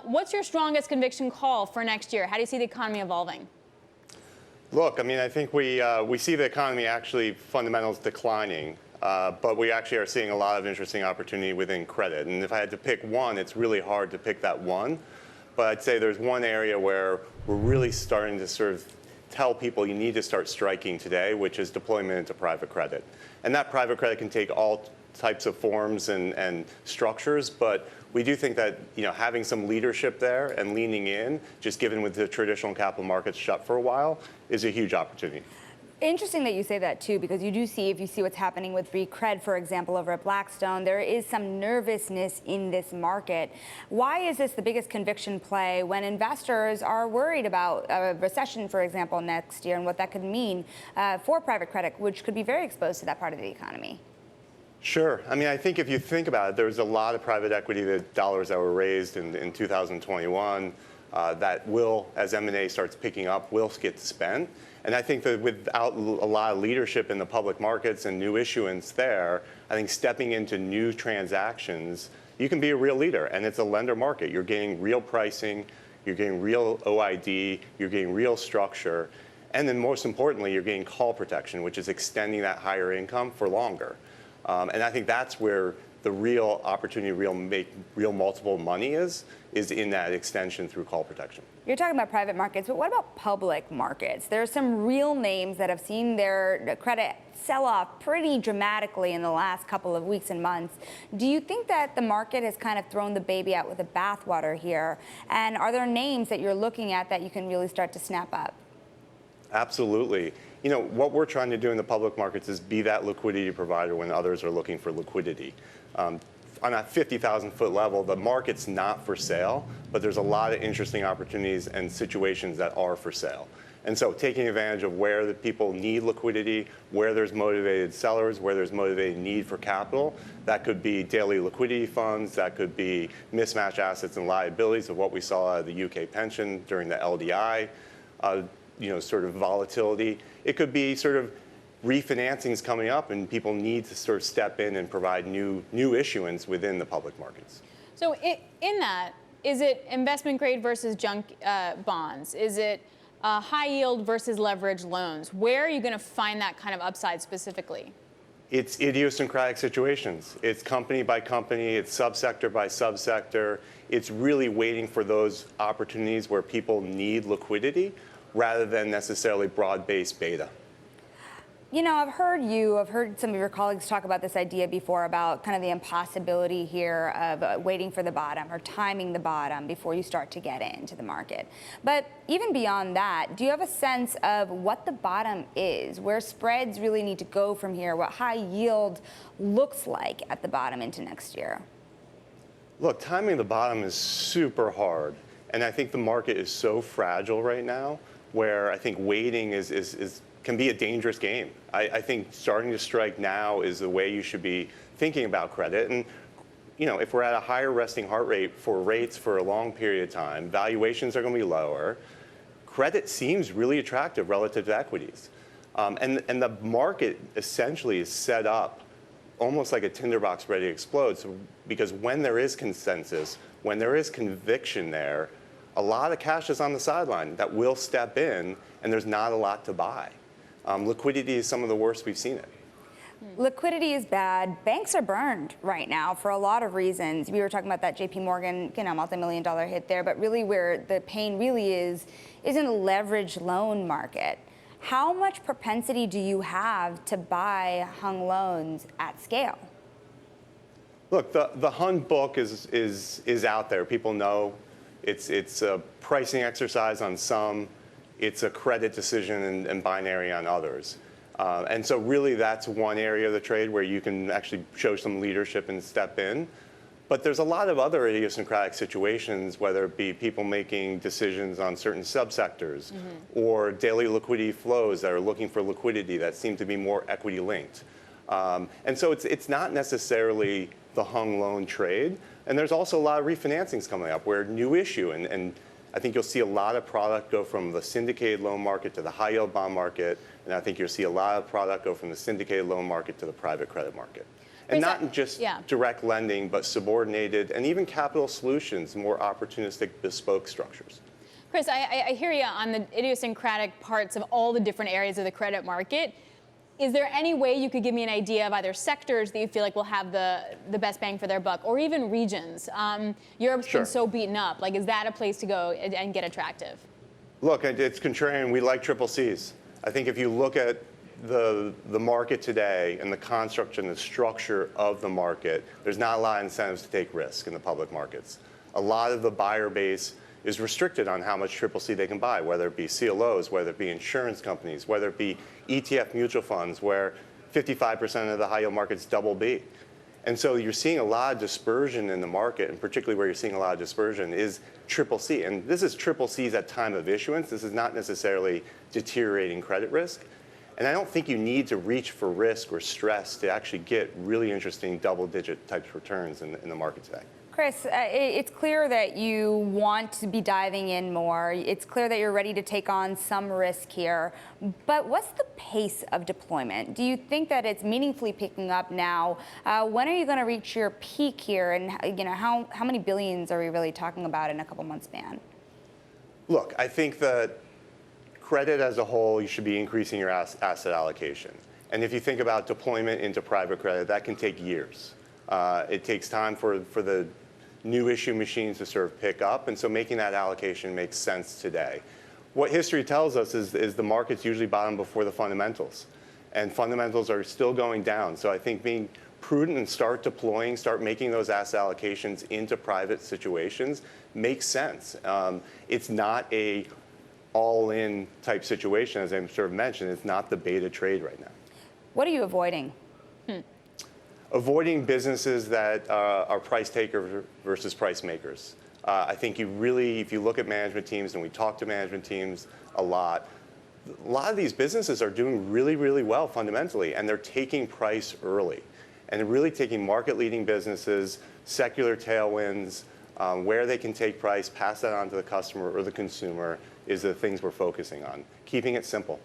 What's your strongest conviction call for next year? How do you see the economy evolving? Look, I mean, I think we see the economy actually fundamentals declining, but we actually are seeing a lot of interesting opportunity within credit. And if I had to pick one, it's really hard to pick that one. But I'd say there's one area where we're really starting to sort of tell people you need to start striking today, which is deployment into private credit. And that private credit can take all types of forms and structures, but we do think that having some leadership there and leaning in, just given with the traditional capital markets shut for a while, is a huge opportunity. Interesting that you say that too, because you do see, if you see what's happening with Recred, for example, over at Blackstone, there is some nervousness in this market. Why is this the biggest conviction play when investors are worried about a recession, for example, next year and what that could mean for private credit, which could be very exposed to that part of the economy? Sure. I mean, I think if you think about it, there's a lot of private equity dollars that were raised in 2021 that will, as M&A starts picking up, will get spent. And I think that without a lot of leadership in the public markets and new issuance there, I think stepping into new transactions, you can be a real leader. And it's a lender market. You're getting real pricing, you're getting real OID, you're getting real structure. And then most importantly, you're getting call protection, which is extending that higher income for longer. And I think that's where the real opportunity, real multiple money is in that extension through call protection. You're talking about private markets, but what about public markets? There are some real names that have seen their credit sell off pretty dramatically in the last couple of weeks and months. Do you think that the market has kind of thrown the baby out with the bathwater here? And are there names that you're looking at that you can really start to snap up? Absolutely. What we're trying to do in the public markets is be that liquidity provider when others are looking for liquidity. On a 50,000-foot level, the market's not for sale, but there's a lot of interesting opportunities and situations that are for sale. And so taking advantage of where the people need liquidity, where there's motivated sellers, where there's motivated need for capital, that could be daily liquidity funds, that could be mismatched assets and liabilities of what we saw out of the UK pension during the LDI, sort of volatility. It could be sort of refinancings coming up, and people need to sort of step in and provide new issuance within the public markets. So in that, is it investment grade versus junk bonds? Is it high yield versus leveraged loans? Where are you going to find that kind of upside specifically? It's idiosyncratic situations. It's company by company. It's subsector by subsector. It's really waiting for those opportunities where people need liquidity rather than necessarily broad-based beta. I've heard some of your colleagues talk about this idea before about kind of the impossibility here of waiting for the bottom or timing the bottom before you start to get into the market. But even beyond that, do you have a sense of what the bottom is, where spreads really need to go from here, what high yield looks like at the bottom into next year? Look, timing the bottom is super hard. And I think the market is so fragile right now where I think waiting can be a dangerous game. I think starting to strike now is the way you should be thinking about credit. And if we're at a higher resting heart rate for rates for a long period of time, valuations are going to be lower. Credit seems really attractive relative to equities. And the market essentially is set up almost like a tinderbox ready to explode. So, because when there is consensus, when there is conviction there, a lot of cash is on the sideline that will step in, and there's not a lot to buy. Liquidity is some of the worst we've seen it. Liquidity is bad. Banks are burned right now for a lot of reasons. We were talking about that JP Morgan, multi-million-dollar hit there, but really where the pain really is in the leveraged loan market. How much propensity do you have to buy hung loans at scale? Look, the hung book is out there. People know it's a pricing exercise on some. It's a credit decision and binary on others. And so really that's one area of the trade where you can actually show some leadership and step in. But there's a lot of other idiosyncratic situations, whether it be people making decisions on certain subsectors or daily liquidity flows that are looking for liquidity that seem to be more equity linked. And so it's not necessarily the hung loan trade. And there's also a lot of refinancings coming up where new issue, and I think you'll see a lot of product go from the syndicated loan market to the high yield bond market. And I think you'll see a lot of product go from the syndicated loan market to the private credit market. And Chris, not just direct lending, but subordinated and even capital solutions, more opportunistic bespoke structures. Chris, I hear you on the idiosyncratic parts of all the different areas of the credit market. Is there any way you could give me an idea of either sectors that you feel like will have the best bang for their buck, or even regions? Europe's been so beaten up. Like, is that a place to go and get attractive? Look, it's contrarian. We like triple Cs. I think if you look at the market today and the construct and the structure of the market, there's not a lot of incentives to take risk in the public markets. A lot of the buyer base is restricted on how much triple C they can buy, whether it be CLOs, whether it be insurance companies, whether it be ETF mutual funds, where 55% of the high yield market's double B. And so you're seeing a lot of dispersion in the market, and particularly where you're seeing a lot of dispersion is triple C. And this is triple C's at time of issuance. This is not necessarily deteriorating credit risk. And I don't think you need to reach for risk or stress to actually get really interesting double-digit types of returns in the market today. Chris, it's clear that you want to be diving in more. It's clear that you're ready to take on some risk here. But what's the pace of deployment? Do you think that it's meaningfully picking up now? When are you going to reach your peak here? And how many billions are we really talking about in a couple months span? Look, I think that credit as a whole, you should be increasing your asset allocation. And if you think about deployment into private credit, that can take years. It takes time for the new issue machines to sort of pick up, and so making that allocation makes sense today. What history tells us is the markets usually bottom before the fundamentals, and fundamentals are still going down. So I think being prudent and start deploying, start making those asset allocations into private situations makes sense. It's not a all-in type situation, as I sort of mentioned. It's not the beta trade right now. What are you avoiding? Avoiding businesses that are price takers versus price makers. I think if you look at management teams, and we talk to management teams a lot of these businesses are doing really, really well fundamentally, and they're taking price early. And they're really taking market-leading businesses, secular tailwinds, where they can take price, pass that on to the customer or the consumer is the things we're focusing on. Keeping it simple.